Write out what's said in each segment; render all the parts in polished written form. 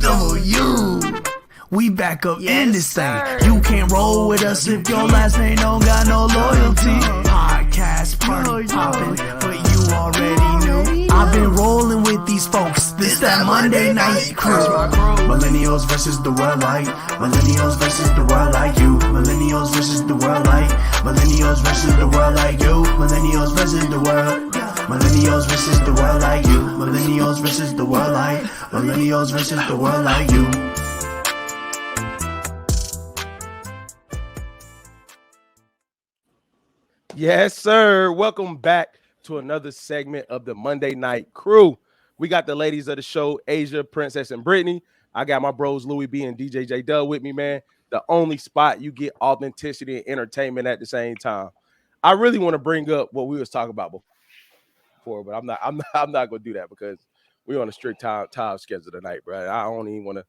W. We back up in this thing. You can't roll with us if your last name don't got no loyalty. Podcast party poppin', but you already knew. I've been rolling with these folks. This that Monday night crew. Millennials versus the world like. Millennials versus the world like you. Millennials versus the world like. Millennials versus the world like you. Millennials versus the world. Millennials versus the world like you. Millennials versus the world like. Millennials versus the world like you. Yes, sir. Welcome back to another segment of the Monday Night Crew. We got the ladies of the show, Asia, Princess, and Brittany. I got my bros, Louis B and DJ J Dub with me, man. The only spot you get authenticity and entertainment at the same time. I really want to bring up what we was talking about before, but I'm not going to do that because we're on a strict time schedule tonight, bro. I don't even want to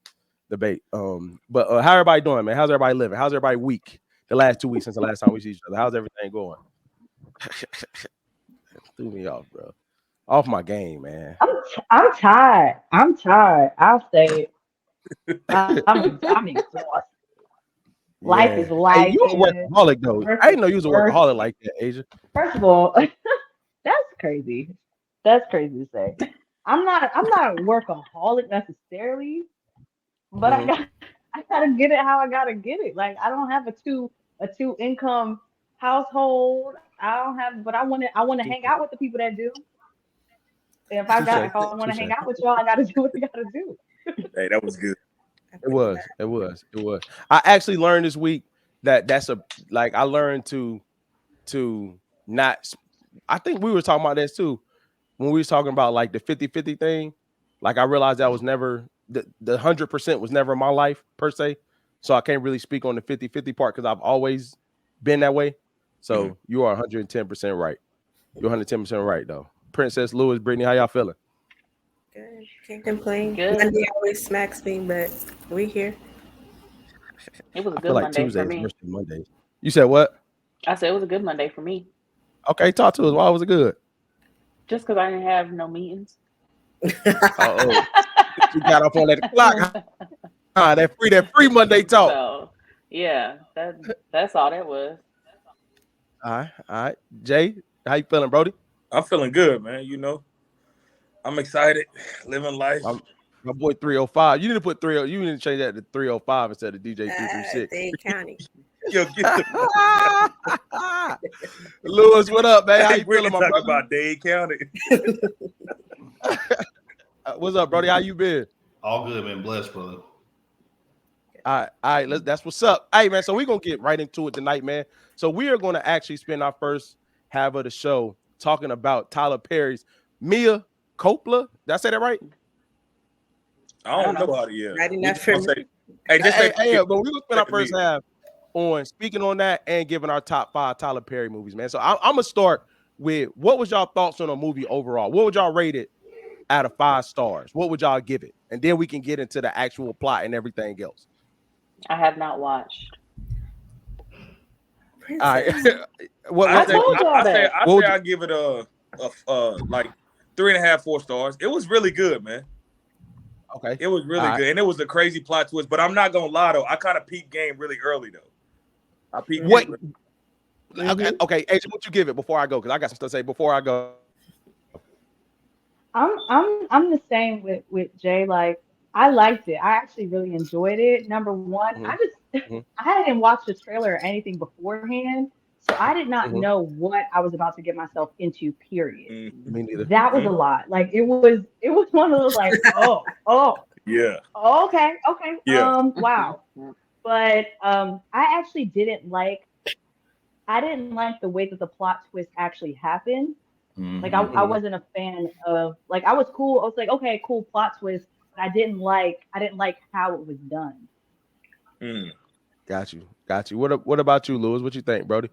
debate. But how everybody doing, man? How's everybody living? How's everybody week? The last 2 weeks since the last time we see each other. How's everything going? Threw me off, bro. Off my game, man. I'm tired. I'll say I'm exhausted. Life is life. Hey, you a workaholic though. I didn't know you was a workaholic like that, Asia. First of all, that's crazy. That's crazy to say. I'm not a workaholic necessarily, but I gotta get it how I gotta get it. Like I don't have a two income household. I don't have, but I want to hang out with the people that do. If I want to hang out with y'all, I got to do what I got to do. Hey, that was good. It was. I actually learned this week that I learned to not. I think we were talking about this too when we was talking about like the 50-50 thing. Like I realized that was never the 100% was never my life per se. So I can't really speak on the 50-50 part because I've always been that way. So you are 110% right. You're 110% right though. Princess, Louis, Brittany, how y'all feeling? Good. Can't complain. Good. Monday always smacks me, but we here. It was a good Monday for me. Mondays. You said what? I said it was a good Monday for me. Okay, talk to us. Why was it good? Just because I didn't have no meetings. Oh, you got up on that clock. That free Monday talk. So, yeah, that's all that was. All right. Jay, how you feeling, Brody? I'm feeling good, man. You know, I'm excited, living life. My boy 305. You need to put 30. You need to change that to 305 instead of DJ 336. Dade County. Yo, get the Lewis, what up, man? How you really feeling, my talking brother? about Dade County? What's up, Brody? How you been? All good, man. Blessed, brother. All right. That's what's up. Hey, man. So we're gonna get right into it tonight, man. So we are gonna actually spend our first half of the show talking about Tyler Perry's Mea Culpea. Did I say that right? I don't know how to yell. Right enough for me. But we're gonna spend our first half on speaking on that and giving our top 5 Tyler Perry movies, man. So I'm gonna start with what was y'all thoughts on the movie overall? What would y'all rate it out of 5 stars? What would y'all give it? And then we can get into the actual plot and everything else. I have not watched. All right. I give it a like 3.5, 4 stars. It was really good, man. Okay. It was really good. And it was a crazy plot twist. But I'm not gonna lie though. I kind of peaked game really early though. I peaked game. Okay, Asia, what you give it before I go? Because I got some stuff to say before I go. I'm the same with Jay. Like I liked it. I actually really enjoyed it. Number one, I hadn't watched the trailer or anything beforehand, so I did not know what I was about to get myself into. Period. Me neither. That was a lot. Like it was one of those like yeah. Okay. Yeah. Wow. But I actually didn't like the way that the plot twist actually happened. Like I wasn't a fan of, like, I was cool. I was like, okay, cool plot twist. But I didn't like how it was done. Got you. What about you, Louis? What you think, Brody?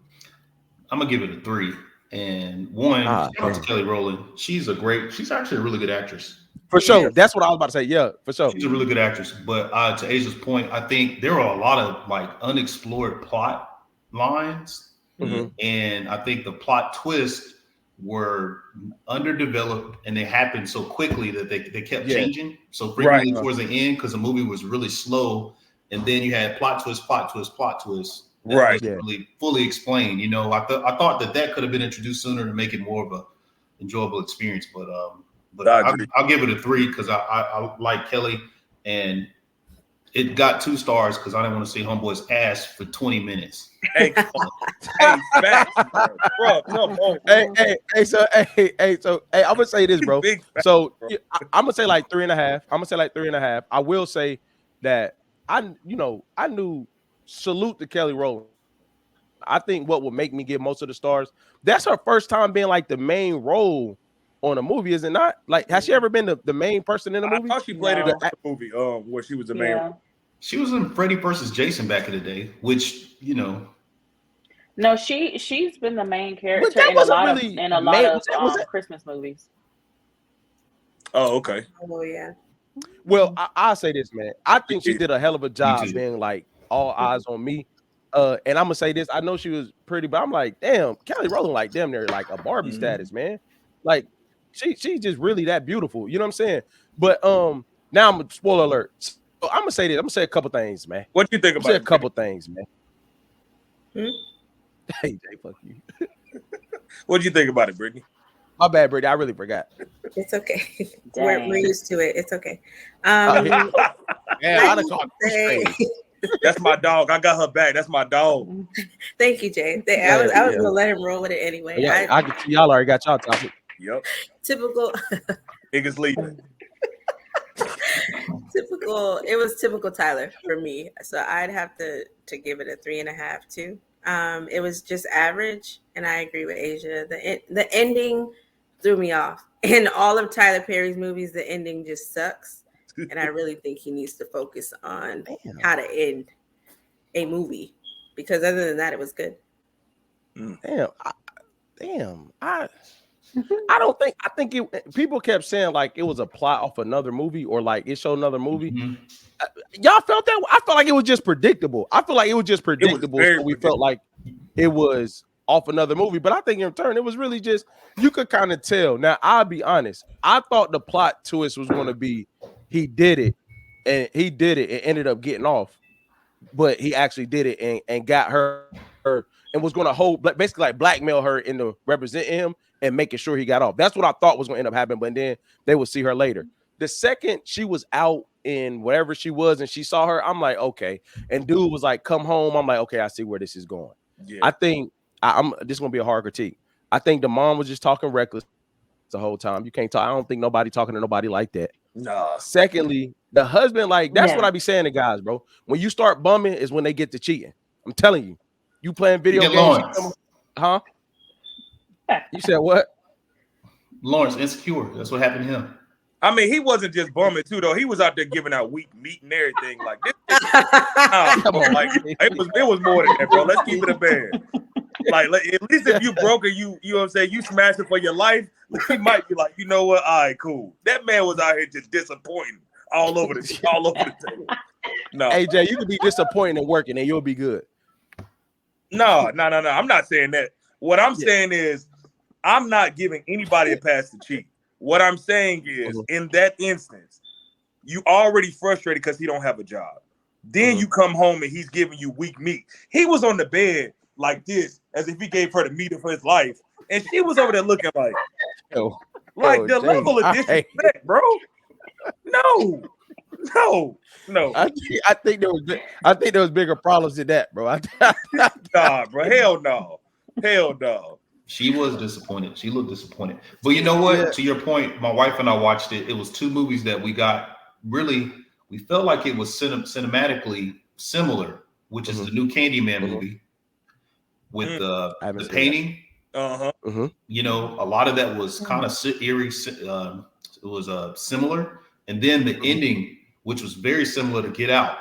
I'm gonna give it a 3. And one, shout out to Kelly Rowland. She's actually a really good actress. For sure. Yeah. That's what I was about to say. Yeah, for sure. She's a really good actress. But to Asia's point, I think there are a lot of like unexplored plot lines. And I think the plot twist were underdeveloped and they happened so quickly that they kept Yeah. changing so frequently Right. towards the end because the movie was really slow. And then you had plot twist that Right. wasn't really fully explained. You know, I thought that could have been introduced sooner to make it more of a enjoyable experience. But I'll give it a 3 because I like Kelly, and it got 2 stars because I didn't want to see Homeboy's ass for 20 minutes. Hey, facts, bro. Come on. So I'm gonna say this, bro. Big facts, So bro. I'm gonna say like 3.5. I will say that I knew salute to Kelly Rowland. I think what would make me give most of the stars, that's her first time being like the main role on a movie, is it not? Like, has she ever been the main person in a movie? I thought she played in No. the movie where she was the main. Yeah. She was in Freddy vs. Jason back in the day, which, you know. No, she's been the main But character that in a wasn't lot really of was that? Christmas movies. Oh, okay. Oh yeah. Well, I'll say this, man. I think she too. did a hell of a job too. being like all eyes on me. And I'm gonna say this. I know she was pretty, but I'm like, damn, Kelly Rowland, like damn near like a Barbie status, man. Like she's just really that beautiful. You know what I'm saying? But now I'm spoiler alert. So I'm gonna say this. I'm gonna say a couple things, man. What you think I'm about gonna say it? a couple things, man. Hmm? Hey Jay, fuck you. What do you think about it, Brittany? My bad, Brittany. I really forgot. It's okay. Dang. We're used to it. It's okay. Yeah, I I'd have need called to say- That's my dog. I got her back. That's my dog. Thank you, Jay. Yeah, I was yeah. gonna let him roll with it anyway. Yeah, I can see y'all already got y'all topic. Yep. Typical. Niggas leaving. It was typical Tyler for me. So I'd have to give it a 3.5 too. It was just average, and I agree with Asia. The ending threw me off. In all of Tyler Perry's movies, the ending just sucks. And I really think he needs to focus on how to end a movie, because other than that, it was good. I don't think. I think people kept saying like it was a plot off another movie or like it showed another movie. Y'all felt that? I felt like it was just predictable. So we felt like it was off another movie. But I think in turn, it was really just, you could kind of tell. Now, I'll be honest. I thought the plot twist was going to be he did it and ended up getting off. But he actually did it and got her and was going to basically like blackmail her into representing him and making sure he got off. That's what I thought was going to end up happening. But then they would see her later. The second she was out in wherever she was and she saw her, I'm like, okay. And dude was like, come home. I'm like, okay, I see where this is going. Yeah. I think this is going to be a hard critique. I think the mom was just talking reckless the whole time. You can't talk. I don't think nobody talking to nobody like that. Nah. Secondly, the husband, like, that's what I be saying to guys, bro. When you start bumming is when they get to cheating. I'm telling you. You playing video games. Huh? You said what? Lawrence, insecure. That's what happened to him. I mean, he wasn't just bumming too, though. He was out there giving out weak meat and everything. Like this, like it was more than that, bro. Let's keep it a band. Like at least if you broke it, you know what I'm saying, you smashed it for your life. He might be like, you know what? All right, cool. That man was out here just disappointing all over the table. No, AJ, you could be disappointed in working and you'll be good. No. I'm not saying that. What I'm saying is, I'm not giving anybody a pass to cheat. What I'm saying is, in that instance, you already frustrated because he don't have a job. Then you come home and he's giving you weak meat. He was on the bed like this, as if he gave her the meat of his life, and she was over there looking like, the level of disrespect, bro. No. I think there was bigger problems than that, bro. Nah, bro. Hell no. She was disappointed. She looked disappointed. But you know what? Yeah. To your point, my wife and I watched it. It was 2 movies that we got really, we felt like it was cinematically similar, which is the new Candyman movie with the painting. You know, a lot of that was kind of eerie. It was similar. And then the ending, which was very similar to Get Out.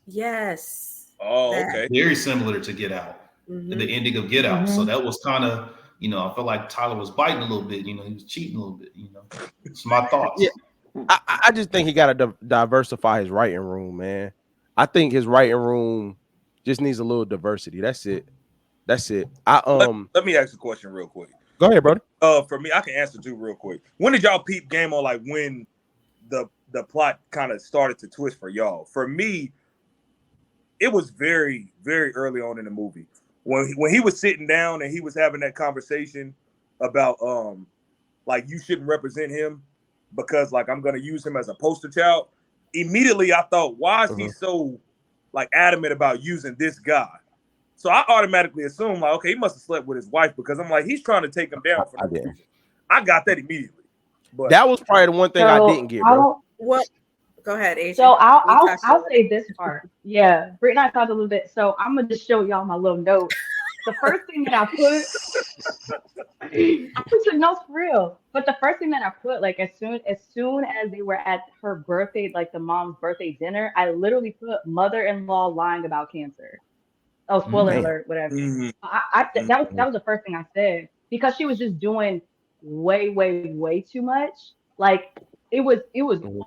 Yes. Oh, okay. Very similar to Get Out. The ending of Get Out. So that was kind of, you know, I felt like Tyler was biting a little bit, you know, he was cheating a little bit, you know. It's my thoughts. Yeah. I just think he got to diversify his writing room, man. I think his writing room just needs a little diversity. That's it. Let me ask a question real quick. Go Go ahead, brother. For me, I can answer too real quick. When did y'all peep game on like when the plot kind of started to twist for y'all? For me, it was very, very early on in the movie when he was sitting down and he was having that conversation about like you shouldn't represent him because like I'm gonna use him as a poster child. Immediately, I thought, why is he so like adamant about using this guy? So I automatically assumed like, okay, he must have slept with his wife because I'm like, he's trying to take him down for no reason. I got that immediately. But that was probably the one thing I didn't get, bro. What? Go ahead, Asia. So I'll say this part. Yeah, Britt and I talked a little bit. So I'm gonna just show y'all my little notes. The first thing that I put, I took notes for real. But the first thing that I put, like as soon as they were at her birthday, like the mom's birthday dinner, I literally put mother-in-law lying about cancer. Oh, spoiler alert, whatever. That was the first thing I said because she was just doing way too much. Like it was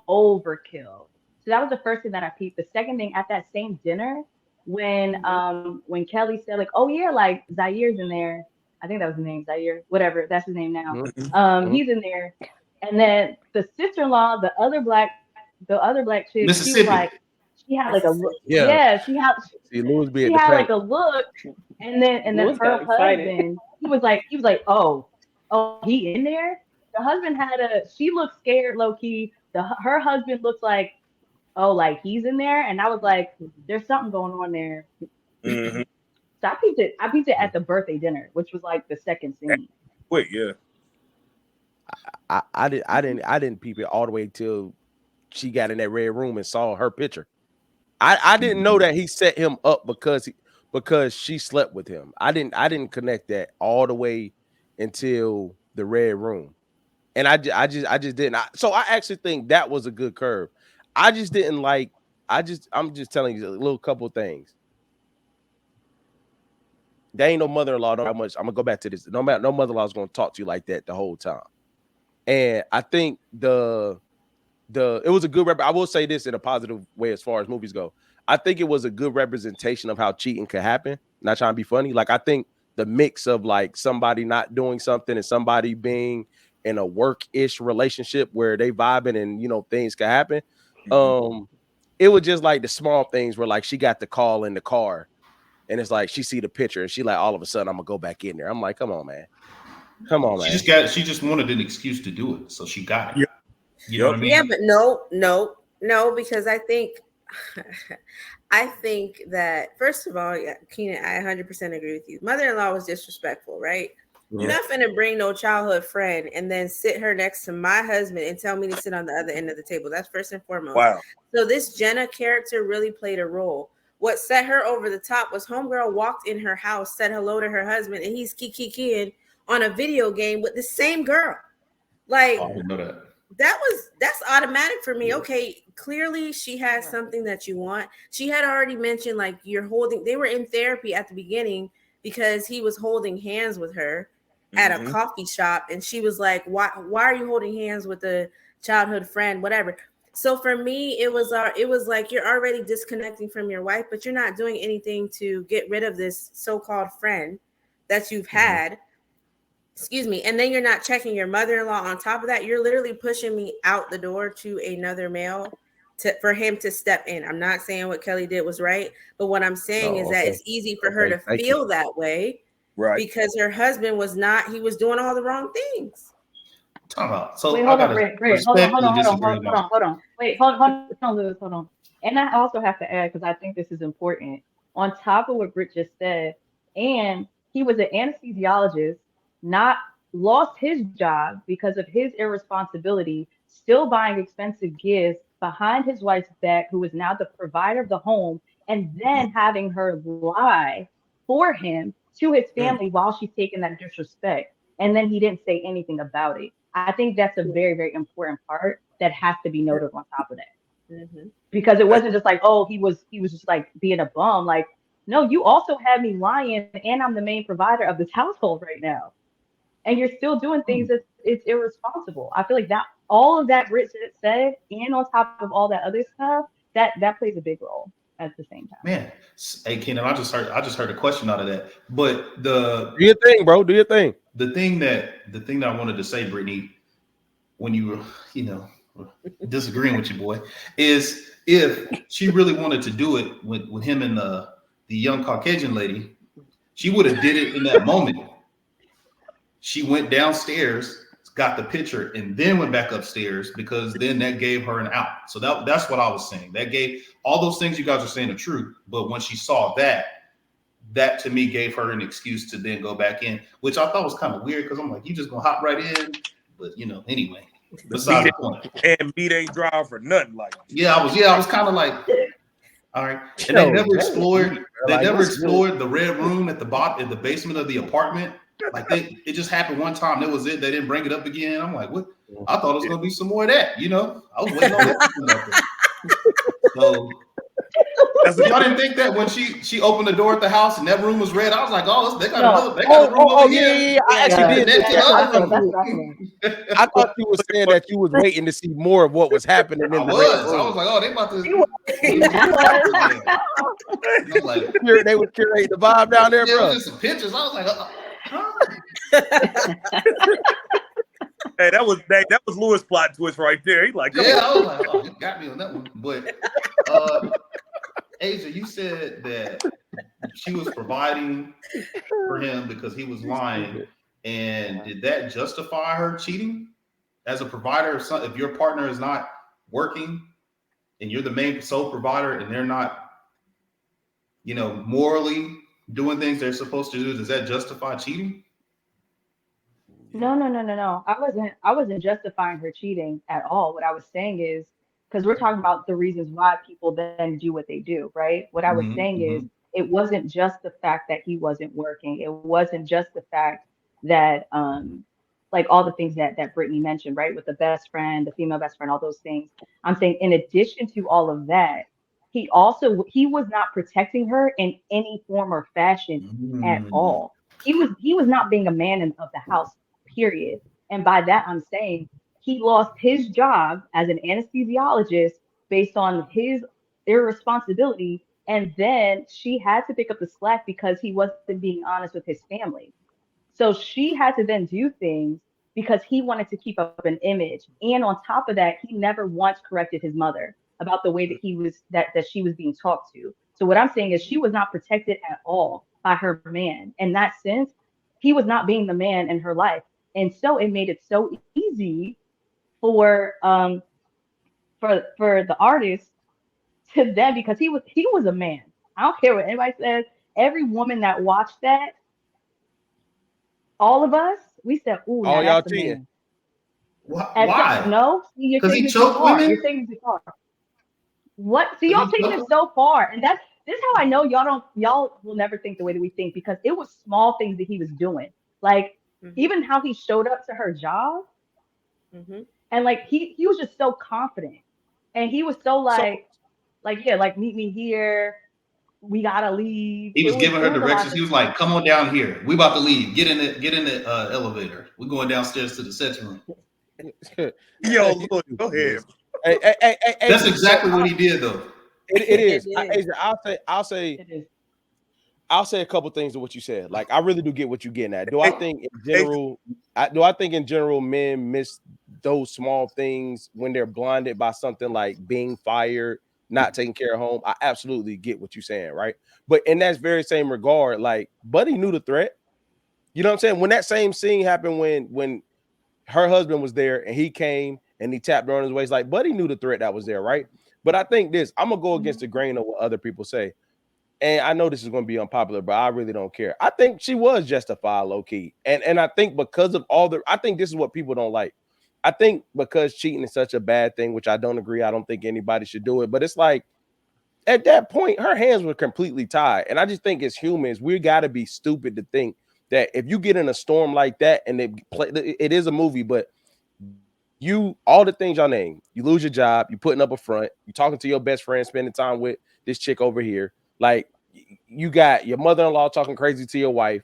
overkill. So that was the first thing that I peeped. The second thing at that same dinner, when Kelly said like, oh yeah, like Zaire's in there. I think that was his name, Zaire, whatever. That's his name now. He's in there. And then the sister-in-law, the other black chick, she was like, she had like a look. Yeah, she had like a look. And then her husband, he was like, oh, he in there? The husband she looked scared, low key. Her husband looks like, oh, like he's in there. And I was like, there's something going on there. Mm-hmm. So I peeped it at the birthday dinner, which was like the second scene. Wait, yeah. I didn't peep it all the way till she got in that red room and saw her picture. I didn't know that he set him up because she slept with him. I didn't connect that all the way until the red room, and I just didn't. So I actually think that was a good curve. I just didn't like. I'm just telling you a little couple things. There ain't no mother-in-law. How much I'm gonna go back to this. No mother-in-law is gonna talk to you like that the whole time. And I think it was a good I will say this in a positive way as far as movies go. I think it was a good representation of how cheating could happen. Not trying to be funny. Like I think the mix of like somebody not doing something and somebody being in a work-ish relationship where they vibing and things can happen. It was just like the small things where like she got the call in the car and it's like she see the picture and she like all of a sudden I'm gonna go back in there. I'm like, come on, man. She just wanted an excuse to do it, so she got it. You know what I mean? Yeah, but no, because I think that first of all, Keenan, I 100% agree with you. Mother-in-law was disrespectful, right? Yeah. You're not finna bring no childhood friend and then sit her next to my husband and tell me to sit on the other end of the table. That's first and foremost. Wow. So this Jenna character really played a role. What set her over the top was homegirl walked in her house, said hello to her husband, and he's kikiing on a video game with the same girl. Like, I didn't know that. That's automatic for me. Okay, clearly she has something that you want. She had already mentioned like they were in therapy at the beginning because he was holding hands with her at a coffee shop, and she was like, why are you holding hands with a childhood friend, whatever. So for me, it was like you're already disconnecting from your wife, but you're not doing anything to get rid of this so-called friend that you've had. Excuse me. And then you're not checking your mother-in-law on top of that. You're literally pushing me out the door to another male for him to step in. I'm not saying what Kelly did was right, but what I'm saying is that it's easy for her to feel that way, right? Because her husband was doing all the wrong things. Talk about. So wait, hold on, Britt. Hold on. Wait, hold on, Lewis. Hold on. And I also have to add, because I think this is important, on top of what Britt just said, and he was an anesthesiologist, not lost his job because of his irresponsibility, still buying expensive gifts behind his wife's back, who is now the provider of the home, and then having her lie for him to his family while she's taking that disrespect. And then he didn't say anything about it. I think that's a very, very important part that has to be noted on top of that. Because it wasn't just like, oh, he was just like being a bum. Like, no, you also had me lying, and I'm the main provider of this household right now. And you're still doing things that it's irresponsible. I feel like that all of that Britt said, and on top of all that other stuff, that plays a big role. at the same time. Man, hey Kenan, I just heard a question out of that. But Do your thing, bro. Do your thing. the thing that I wanted to say, Brittany, when you were, disagreeing with your boy, is if she really wanted to do it with him and the young Caucasian lady, she would have did it in that moment. She went downstairs, got the picture, and then went back upstairs, because then that gave her an out. So that's what I was saying. That gave all those things you guys are saying are true. But when she saw that to me gave her an excuse to then go back in, which I thought was kind of weird, because I'm like, you just gonna hop right in. But anyway, besides the point. And meat ain't dry for nothing like that. Yeah, I was kind of like, all right. And they never explored the red room at the bottom, in the basement of the apartment. Like it just happened one time. That was it. They didn't bring it up again. I'm like, what? I thought it was gonna be some more of that. I was waiting on that. So I didn't think that when she opened the door at the house and that room was red. I was like, oh, they got a room over here. Yeah. I actually did. I thought you were saying that you was waiting to see more of what was happening in the red room. I was like, oh, they about to. They would curate the vibe down there, bro. Just some pictures. I was like, Hey, that was Lewis' plot twist right there. He's like, I was like, oh, you got me on that one. But Asia, you said that she was providing for him because he was lying, and did that justify her cheating as a provider? If your partner is not working and you're the main sole provider, and they're not, morally doing things they're supposed to do, does that justify cheating? No. I wasn't justifying her cheating at all. What I was saying is, because we're talking about the reasons why people then do what they do, right? What I was saying is, it wasn't just the fact that he wasn't working. It wasn't just the fact that, like all the things that Brittany mentioned, right? With the best friend, the female best friend, all those things. I'm saying, in addition to all of that, he was not protecting her in any form or fashion at all. He was not being a man of the house, period. And by that, I'm saying he lost his job as an anesthesiologist based on his irresponsibility. And then she had to pick up the slack because he wasn't being honest with his family. So she had to then do things because he wanted to keep up an image. And on top of that, he never once corrected his mother about the way that that she was being talked to. So what I'm saying is, she was not protected at all by her man. In that sense, he was not being the man in her life. And so it made it so easy for the artist to then, because he was a man. I don't care what anybody says. Every woman that watched that, all of us, we said, "Ooh, now that's a man." Why? No, you're taking it too far. You're taking it too far. What? So y'all taking it so far, and this is how I know y'all will never think the way that we think, because it was small things that he was doing, like even how he showed up to her job, and like he was just so confident, and he was so like meet me here. We gotta leave. He was giving her directions. He was like, "Come on down here. We about to leave. Get in the elevator. We're going downstairs to the set room." Yo, look, go ahead. Hey, that's exactly what he did, though. It is. I'll say a couple things to what you said. Like, I really do get what you're getting at. Do I think in general men miss those small things when they're blinded by something like being fired, not taking care of home? I absolutely get what you're saying, right? But in that very same regard, like, Buddy knew the threat. You know what I'm saying? When that same scene happened, when her husband was there and he came and he tapped her on his waist, like, Buddy knew the threat that was there, right? But I think I'm gonna go against the grain of what other people say. And I know this is going to be unpopular, but I really don't care. I think she was justified, low key. And I think because of I think this is what people don't like. I think because cheating is such a bad thing, which I don't agree. I don't think anybody should do it. But it's like, at that point, her hands were completely tied. And I just think as humans, we got to be stupid to think that if you get in a storm like that, and it is a movie, but all the things y'all name, you lose your job, you putting up a front, you talking to your best friend, spending time with this chick over here. Like, you got your mother-in-law talking crazy to your wife.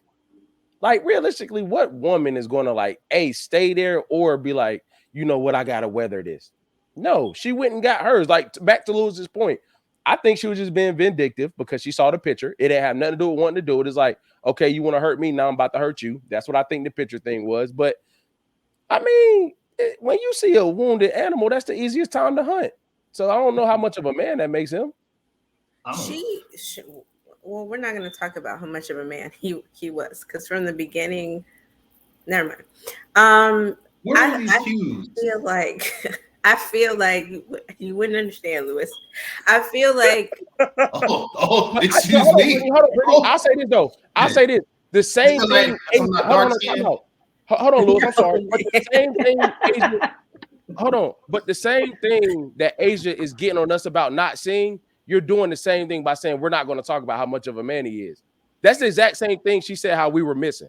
Like, realistically, what woman is going to like, stay there or be like, you know what, I got to weather this? No, she went and got hers. Like, back to Lewis's point, I think she was just being vindictive because she saw the picture. It didn't have nothing to do with wanting to do it. It's like, okay, you want to hurt me, now I'm about to hurt you. That's what I think the picture thing was. But I mean, when you see a wounded animal, that's the easiest time to hunt. So I don't know how much of a man that makes him. Well, we're not going to talk about how much of a man he was, because from the beginning, never mind. Where are these cues? I feel like you wouldn't understand, Lewis. I feel like excuse me. Hold on, I'll say this though. I'll say this. The same thing. Hold on, Lewis. I'm sorry. But the same thing, Asia, hold on. But the same thing that Asia is getting on us about not seeing, you're doing the same thing by saying we're not going to talk about how much of a man he is. That's the exact same thing she said how we were missing.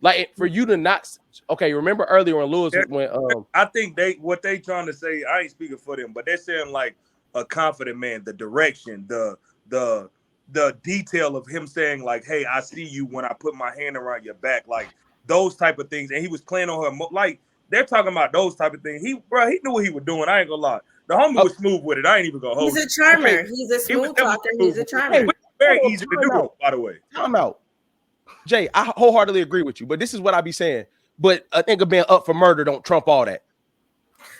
Like for you to not, okay, remember earlier when Lewis went I think what they trying to say, I ain't speaking for them, but they're saying like a confident man, the direction, the detail of him saying like, hey, I see you when I put my hand around your back, like those type of things. And he was playing on her like they're talking about those type of things. He knew what he was doing. I ain't gonna lie. The homie was smooth with it. I ain't even gonna hold. He's a charmer. Okay. He's a smooth talker. He's a charmer. Very easy to do, by the way. Time out. Jay, I wholeheartedly agree with you, but this is what I be saying. But I think of being up for murder don't trump all that.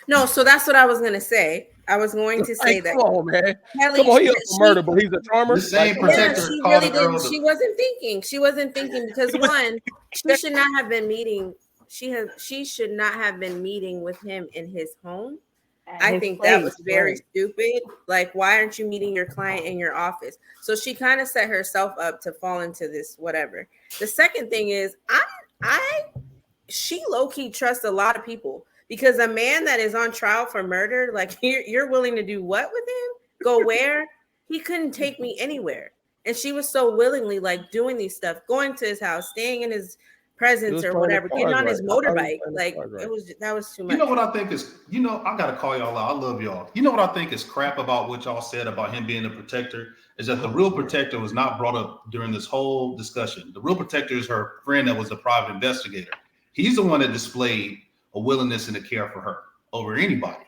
No, so that's what I was gonna say. I was going to say that. Come on, man. Kelly, come on, he up for murder, but he's a charmer. The same protector. She really didn't. She wasn't thinking. She wasn't thinking because one, she should not have been meeting. She should not have been meeting with him in his home. I think that was very stupid. Like, why aren't you meeting your client in your office? So she kind of set herself up to fall into this whatever. The second thing is, she low-key trusts a lot of people because a man that is on trial for murder, like you're willing to do what with him? Go where? He couldn't take me anywhere. And she was so willingly like doing these stuff, going to his house, staying in his presence or whatever, getting on his motorbike. Like that was too much. You know what I think is, I gotta call y'all out. I love y'all. You know what I think is crap about what y'all said about him being a protector is that the real protector was not brought up during this whole discussion. The real protector is her friend that was a private investigator. He's the one that displayed a willingness and a care for her over anybody.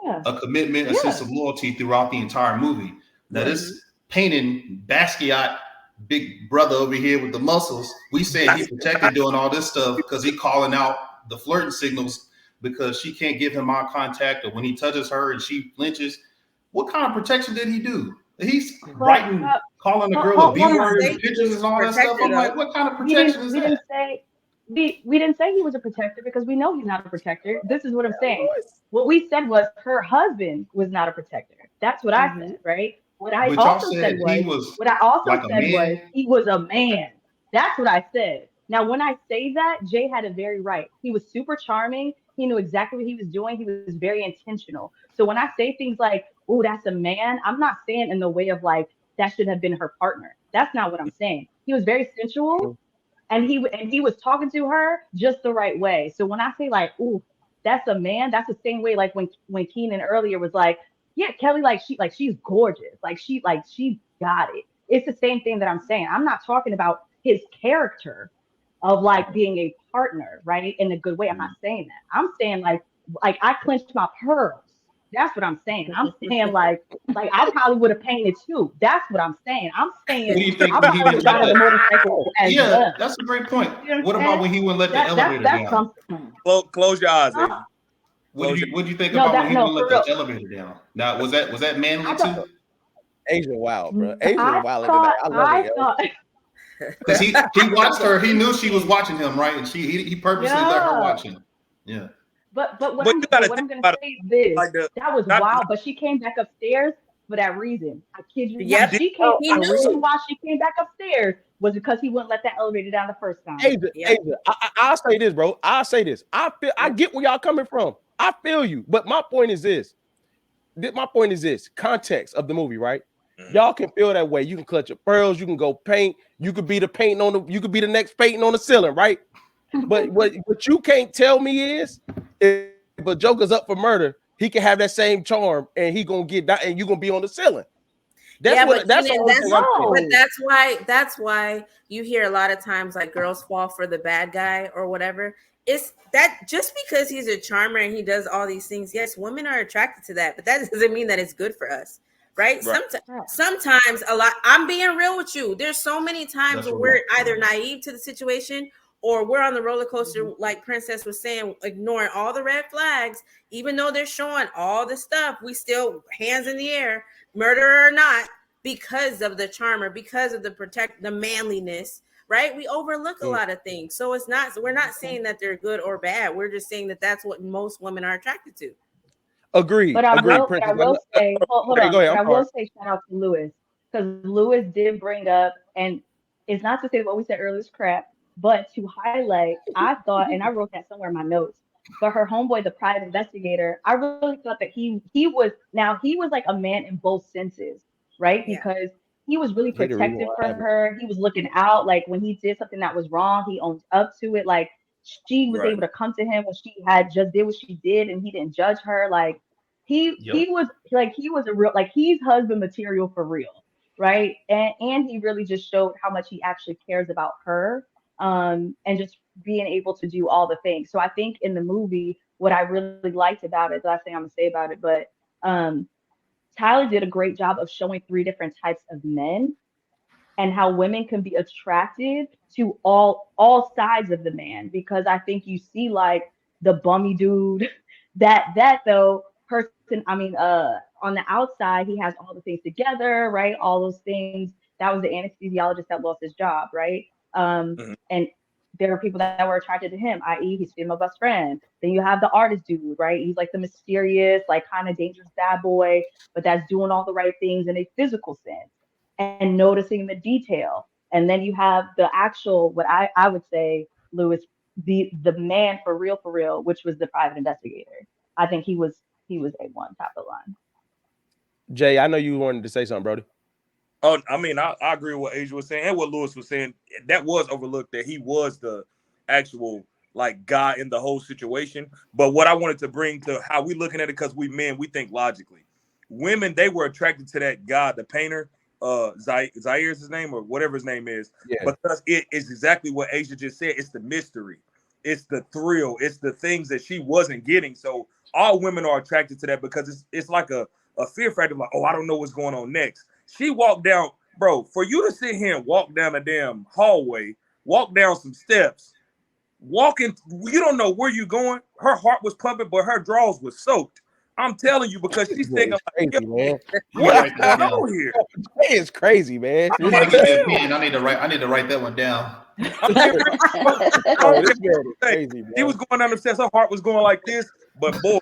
Yeah. A commitment, a sense of loyalty throughout the entire movie. Now this painting Basquiat big brother over here with the muscles, we saying he protected doing all this stuff because he calling out the flirting signals because she can't give him eye contact, or when he touches her and she flinches. What kind of protection did he do? He's writing, calling the girl a B-word in pictures and all that stuff. I'm like, what kind of protection is that? We didn't say he was a protector because we know he's not a protector. This is what I'm saying. What we said was her husband was not a protector. That's what I said, right? What I also said was he was a man. That's what I said. Now, when I say that, Jay had it very right. He was super charming. He knew exactly what he was doing. He was very intentional. So when I say things like, oh, that's a man, I'm not saying in the way of like, that should have been her partner. That's not what I'm saying. He was very sensual and he was talking to her just the right way. So when I say like, oh, that's a man, that's the same way like when Keenan earlier was like, yeah, Kelly, she's gorgeous. She got it. It's the same thing that I'm saying. I'm not talking about his character of like being a partner, right? In a good way. I'm not saying that. I'm saying like I clenched my pearls. That's what I'm saying. I'm saying like I probably would have painted too. That's what I'm saying. I'm saying I probably got on the motorcycle as well. That's a great point. What about when he wouldn't let the elevator down? Close your eyes, Asia. What do you think about when he wouldn't let the elevator down? Now, was that manly too? Asia wild, bro. Asia wild. I love it. Because he watched her. He knew she was watching him, right? And he purposely let her watch him. Yeah. But what I'm going to say is this. That was wild, but she came back upstairs for that reason. I kid you. Yeah, the reason why she came back upstairs was because he wouldn't let that elevator down the first time. Asia, I'll say this, bro. I'll say this. I get where y'all coming from. I feel you. But my point is this. Context of the movie, right? Y'all can feel that way. You can clutch your pearls. You can go paint. You could be the next painting on the ceiling, right? But what you can't tell me is if a Joker's up for murder, he can have that same charm and he gonna get that and you gonna be on the ceiling. But that's why you hear a lot of times like girls fall for the bad guy or whatever. It's that just because he's a charmer and he does all these things, yes, women are attracted to that, but that doesn't mean that it's good for us. right? Right. Sometimes a lot. I'm being real with you. There's so many times That's where real. we're either naive to the situation or we're on the roller coaster, like Princess was saying, ignoring all the red flags, even though they're showing all the stuff. We still hands in the air, murderer or not, because of the charm or because of the manliness. Right, we overlook a lot of things, so we're not saying that they're good or bad. We're just saying that that's what most women are attracted to. Agreed. But I Agreed, will, but I Princess. will say, hold Okay, on. go ahead. But I'm I sorry. will say shout out to Lewis because Lewis did bring up, and it's not to say what we said earlier is crap, but to highlight, I thought, and I wrote that somewhere in my notes. But her homeboy, the private investigator, I really thought that he was like a man in both senses, right? Yeah. Because he was really He the reason protective why for I have it. her. He was looking out, like when he did something that was wrong, he owned up to it. Like she was Right. able to come to him when she had just did what she did, and he didn't judge her. Like he Yep. was like he was a real like he's husband material for real, right? And he really just showed how much he actually cares about her, and just being able to do all the things. So I think in the movie, what I really liked about it, the last thing I'm gonna say about it, but um Tyler did a great job of showing three different types of men and how women can be attracted to all sides of the man, because I think you see like the bummy dude that though person, I mean, on the outside he has all the things together, right? All those things. That was the anesthesiologist that lost his job, right? Mhm. And there are people that were attracted to him, i.e. he's female best friend. Then you have the artist dude, right? He's like the mysterious, like kind of dangerous bad boy, but that's doing all the right things in a physical sense and noticing the detail. And then you have the actual, what I would say, Lewis, the man for real, which was the private investigator. I think he was A1 top of the line. Jay, I know you wanted to say something, Brody. Oh, I mean, I agree with what Asia was saying and what Lewis was saying. That was overlooked that he was the actual like guy in the whole situation. But what I wanted to bring to how we looking at it, because we men, we think logically. Women, they were attracted to that guy, the painter, Zaire is his name or whatever his name is, Yeah. because it is exactly what Asia just said. It's the mystery, it's the thrill, it's the things that she wasn't getting. So all women are attracted to that because it's like a fear factor, like, oh, I don't know what's going on next. She walked down, bro, for you to sit here and walk down a damn hallway, walk down some steps, walking, you don't know where you're going. Her heart was pumping, but her drawers was soaked. I'm telling you, because she's thinking, It's like, crazy, man. I'm gonna what's write that going down. on here? It's crazy, man. Somebody give me a pen. I need to write that one down. I'm serious. Oh, this man is crazy, She bro. was going down the steps, her heart was going like this, but boy,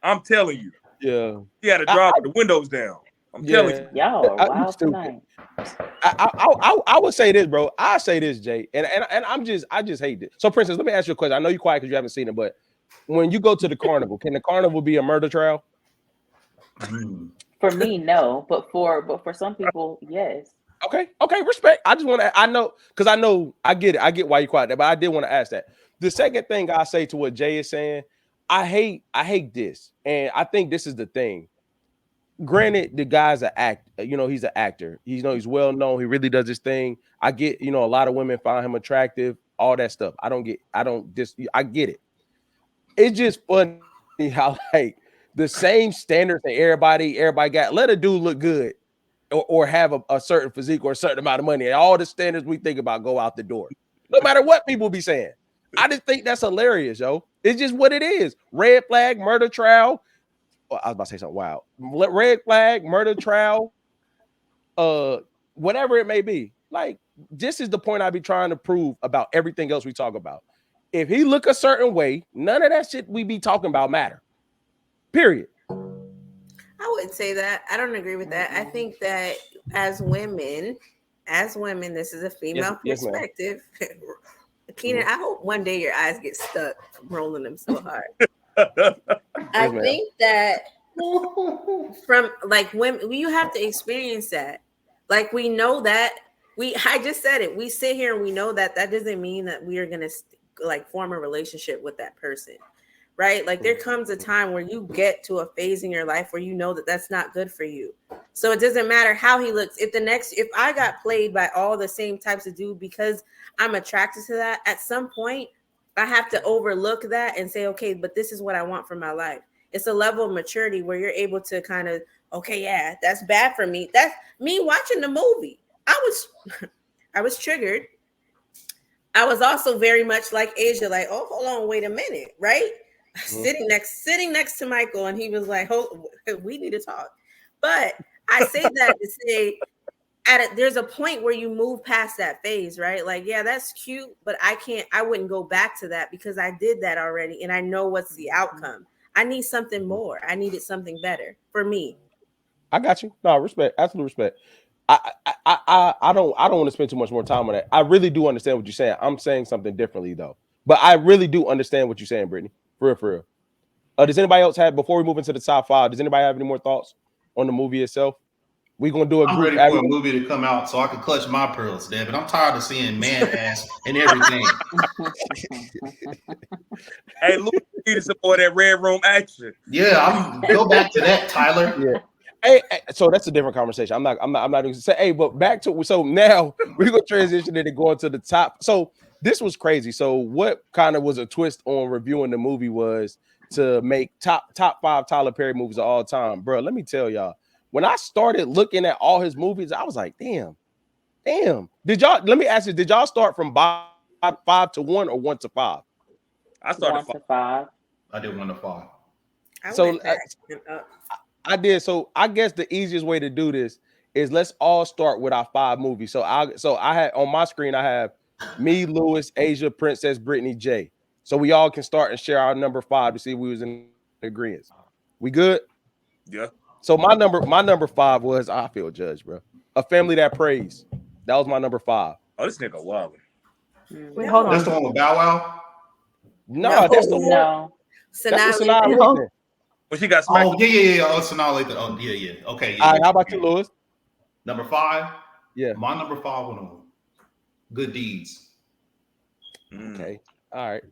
I'm telling you, Yeah. she had to drive with the windows down. I'm telling you. Y'all are You wild stupid. tonight. I would say this, bro. I say this, Jay, and I just hate this. So, Princess, let me ask you a question. I know you're quiet because you haven't seen it, but when you go to the carnival, can the carnival be a murder trial? For me, no, but for some people, yes. Okay, respect. I just want to. I know because I get it. I get why you quiet there, but I did want to ask that. The second thing I say to what Jay is saying, I hate this, and I think this is the thing. Granted, the guy's an act, he's an actor. He's well known. He really does his thing. I get, a lot of women find him attractive, all that stuff. I get it. It's just funny how like the same standards that everybody got. Let a dude look good or have a certain physique or a certain amount of money, and all the standards we think about go out the door. No matter what people be saying. I just think that's hilarious, yo. It's just what it is. Red flag, murder trial. I was about to say something wild. Red flag, murder trial, whatever it may be. Like, this is the point I be trying to prove about everything else we talk about. If he look a certain way, none of that shit we be talking about matter. Period. I wouldn't say that. I don't agree with that. I think that as women, this is a female Yes, ma'am. perspective. Keenan, I hope one day your eyes get stuck from rolling them so hard. I ma'am. think that from like women, you have to experience that. Like we know that I just said it. We sit here and we know that doesn't mean that we are gonna like form a relationship with that person, right? Like there comes a time where you get to a phase in your life where you know that that's not good for you. So it doesn't matter how he looks. If I got played by all the same types of dude because I'm attracted to that, at some point I have to overlook that and say, okay, but this is what I want for my life. It's a level of maturity where you're able to kind of okay, yeah, that's bad for me. That's me watching the movie. I was triggered. I was also very much like Asia, like, oh, hold on, wait a minute, right? Sitting next to Michael, and he was like, "Oh, we need to talk." But I say that to say, there's a point where you move past that phase, right? Like, yeah, that's cute, but I wouldn't go back to that because I did that already, and I know what's the outcome. I need something more. I needed something better for me. I got you. No, respect, absolute respect. I don't want to spend too much more time on that. I really do understand what you're saying. I'm saying something differently though, but I really do understand what you're saying, Brittany. For real, for real. Does anybody else have, before we move into the top 5? Does anybody have any more thoughts on the movie itself? We're gonna do a I'm group. ready for a movie to come out so I can clutch my pearls, David. I'm tired of seeing man ass and everything. Hey, Luke, you need to support that Red Room action. Yeah, go back to that, Tyler. Yeah. Hey, so that's a different conversation. I'm not going to say, hey, but back to, so now we're going to transition into going to the top. So this was crazy. So what kind of was a twist on reviewing the movie was to make top 5 Tyler Perry movies of all time. Bro, let me tell y'all, when I started looking at all his movies, I was like, damn. Let me ask you, did y'all start from 5 to 1 or 1 to 5? I started 1 to 5. I did 1 to 5. I did. So I guess the easiest way to do this is let's all start with our 5 movies. So I had on my screen, I have me, Lewis, Asia, Princess, Brittany, Jay. So we all can start and share our number 5 to see if we was in agreement. We good? Yeah. So my number 5 was, I feel judged, bro. A Family That Prays. That was my number 5. Oh, this nigga wild. Wait, hold on. That's the one with Bow Wow? No, that's the one. No. That's the Sanaa Lathan. Well, she got smacked. Oh, yeah. Oh, Sanaa Lathan. Oh, yeah. Okay. Yeah. All right, how about you, Lewis? Number 5? Yeah. My number 5 went on Good Deeds. Okay. All right.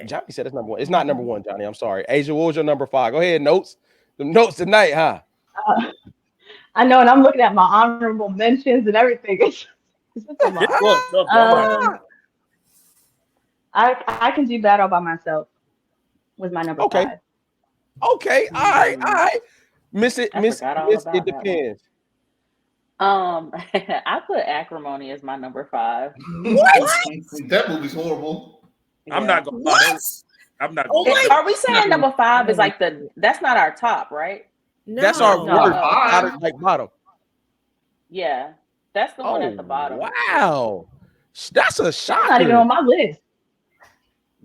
Johnny said it's number 1. It's not number 1, Johnny. I'm sorry. Asia, what was your number 5? Go ahead, notes. The notes tonight, huh? I know, and I'm looking at my honorable mentions and everything. It's a lot. I Can Do Bad All By Myself was my number 5. Okay. All right. Miss it depends. I put Acrimony as my number 5. What? That movie's horrible. Yeah. I'm not gonna lie. I'm not gonna lie. Are we saying number 5 is like that's not our top, right? No. That's our worst, like bottom. Yeah, that's the one at the bottom. Wow. That's a shocker. Not even on my list.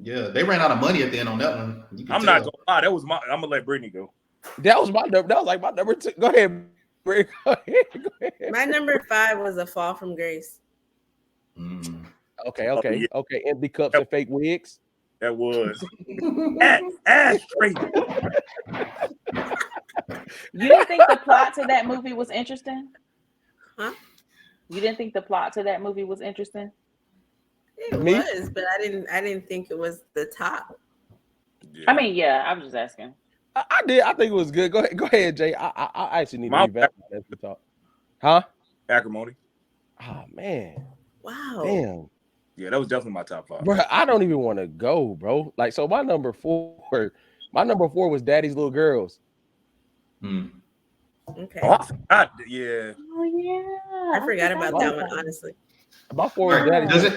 Yeah, they ran out of money at the end on that one. I'm not gonna lie. That was my. I'm gonna let Brittany go. That was my number. That was like my number 2. Go ahead, Brittany. Go ahead. My number 5 was A Fall from Grace. Okay. Empty cups and fake wigs. That was ass straight. You didn't think the plot to that movie was interesting? Huh? You didn't think the plot to that movie was interesting? It was, but I didn't think it was the top. Yeah. I mean, yeah, I was just asking. I did. I think it was good. Go ahead, Jay. I actually need to revamp that as we talk. Huh? Acrimony. Oh man. Wow. Damn. Yeah, that was definitely my top 5. Bro, I don't even want to go, bro. Like, so my number 4 was Daddy's Little Girls. Okay. Yeah. Oh yeah. I forgot about that one, honestly. My 4 was Daddy's.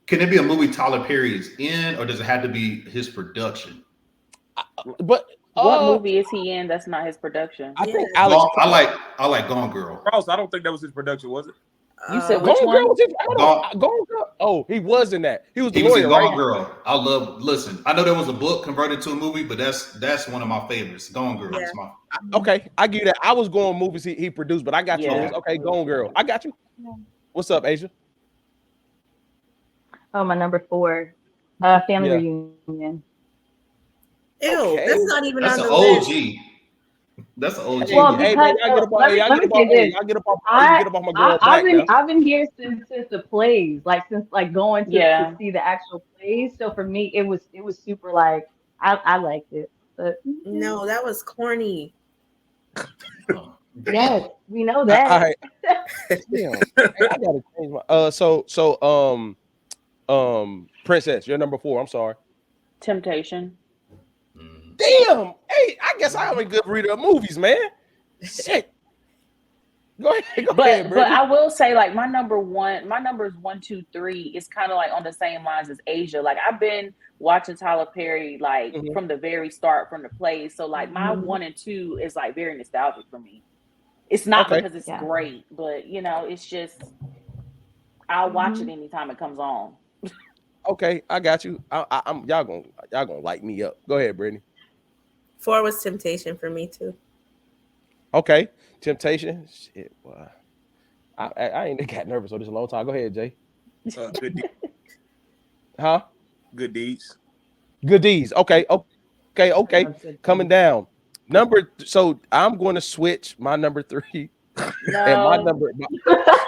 Can it be a movie Tyler Perry is in, or does it have to be his production? But what movie is he in that's not his production? I think Alex. I like Gone Girl. Ross, I don't think that was his production, was it? You said which one? Gone Girl. Oh, he was in that. He was the lawyer, in Gone right? Girl. Listen, I know there was a book converted to a movie, but that's one of my favorites. Gone Girl. Yeah. Okay, I give you that. I was going movies he produced, but I got you. Okay, Gone Girl. I got you. What's up, Asia? Oh, my number 4, Family Reunion. Ew, that's not even that's on an the OG. list. That's an OG. Well, Hey, because I get up off my girl I've been here since the plays, since going to see the actual plays. So for me, it was super I liked it. But No, that was corny. yes, we know that. All right. Yeah, I gotta change my. Princess, you're number 4. I'm sorry. Temptation. Damn. Hey, I guess I'm a good reader of movies, man. Shit. Go ahead, But Brittany. I will say, like, my numbers 1, 2, 3 is kind of like on the same lines as Asia. Like, I've been watching Tyler Perry like from the very start, from the plays. So like my 1 and 2 is like very nostalgic for me. It's not because it's great, but you know, it's just I'll watch it anytime it comes on. Okay, I got you. I'm y'all gonna light me up. Go ahead, Brittany. 4 was Temptation for me too. Okay, Temptation. Shit, boy. I ain't got nervous for this a long time. Go ahead, Jay. Good deeds. Huh? Good deeds. Good deeds. Okay. Coming down. So I'm going to switch my number 3. No. And my number.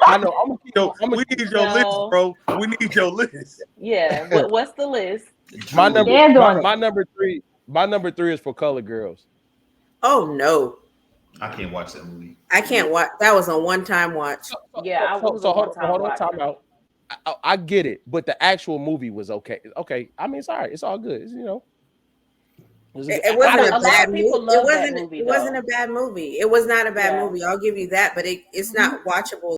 I know. We need your list, bro. We need your list. Yeah. What's the list? My number 3. My number 3 is For Colored Girls. Oh no. I can't watch that movie. I can't watch. That was a one-time watch. Yeah, hold on, time out. I get it, but the actual movie was okay. Okay, I mean, it's all right. It's all good. It's, you know, it wasn't a bad movie. It wasn't a bad movie. It was not a bad movie. I'll give you that, but it's not watchable